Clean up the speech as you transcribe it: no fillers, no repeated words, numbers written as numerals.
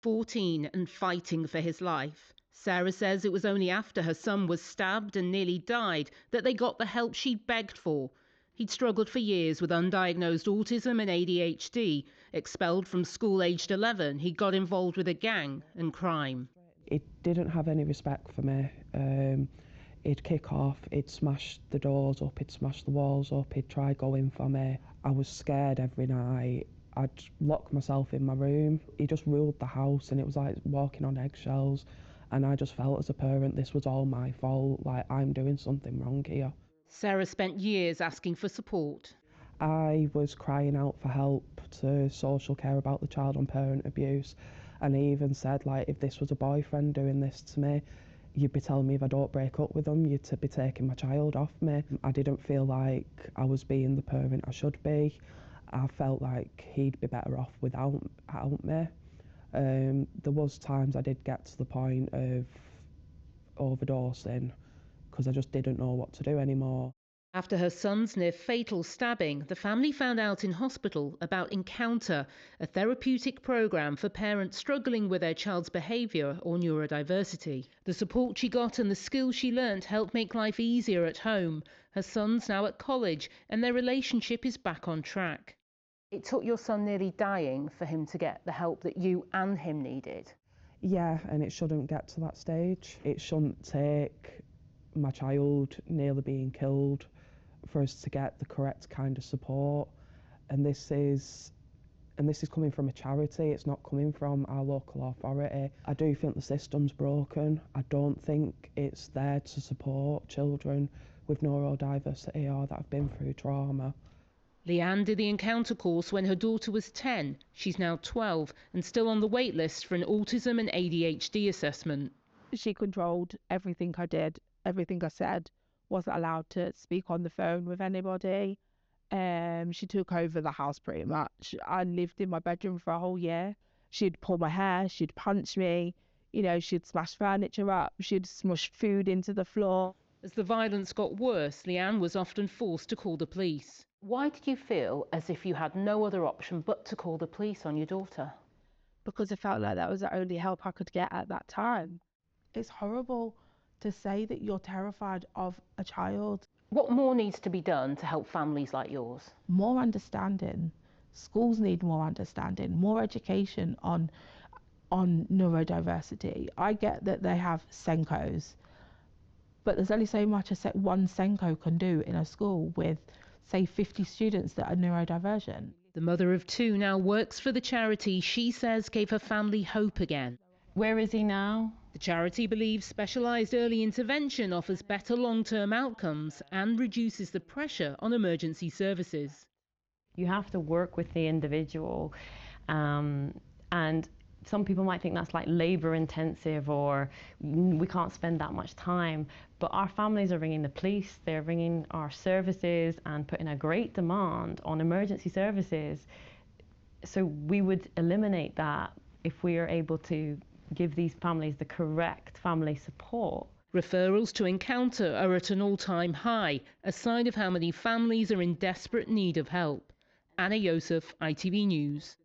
14 and fighting for his life. Sarah says it was only after her son was stabbed and nearly died that they got the help she begged for. He'd struggled for years with undiagnosed autism and ADHD. Expelled from school aged 11, he got involved with a gang and crime. He didn't have any respect for me. He'd kick off, he'd smash the doors up, he'd smash the walls up, he'd try going for me. I was scared every night. I'd lock myself in my room. He just ruled the house and it was like walking on eggshells. And I just felt as a parent this was all my fault, like I'm doing something wrong here. Sarah spent years asking for support. I was crying out for help to social care about the child and parent abuse. And he even said, like, if this was a boyfriend doing this to me, you'd be telling me if I don't break up with him, you'd be taking my child off me. I didn't feel like I was being the parent I should be. I felt like he'd be better off without me. There was times I did get to the point of overdosing because I just didn't know what to do anymore. After her son's near-fatal stabbing, the family found out in hospital about Encounter, a therapeutic programme for parents struggling with their child's behaviour or neurodiversity. The support she got and the skills she learnt helped make life easier at home. Her son's now at college and their relationship is back on track. It took your son nearly dying for him to get the help that you and him needed. Yeah, and it shouldn't get to that stage. It shouldn't take my child nearly being killed for us to get the correct kind of support. And this is coming from a charity, it's not coming from our local authority. I do think the system's broken. I don't think it's there to support children with neurodiversity or that have been through trauma. Leanne did the Encounter course when her daughter was 10. She's now 12 and still on the wait list for an autism and ADHD assessment. She controlled everything I did, everything I said. Wasn't allowed to speak on the phone with anybody. She took over the house pretty much. I lived in my bedroom for a whole year. She'd pull my hair, she'd punch me, she'd smash furniture up, she'd smush food into the floor. As the violence got worse, Leanne was often forced to call the police. Why did you feel as if you had no other option but to call the police on your daughter? Because I felt like that was the only help I could get at that time. It's horrible to say that you're terrified of a child. What more needs to be done to help families like yours? More understanding. Schools need more understanding, more education on neurodiversity. I get that they have Senkos, but there's only so much one Senko can do in a school with, say, 50 students that are neurodivergent. The mother of 2 now works for the charity she says gave her family hope again. Where is he now? The charity believes specialised early intervention offers better long-term outcomes and reduces the pressure on emergency services. You have to work with the individual, and some people might think that's like labour intensive or we can't spend that much time, but our families are ringing the police, they're ringing our services and putting a great demand on emergency services. So we would eliminate that if we are able to give these families the correct family support. Referrals to Encounter are at an all-time high, a sign of how many families are in desperate need of help. Anna Yosef, ITV News.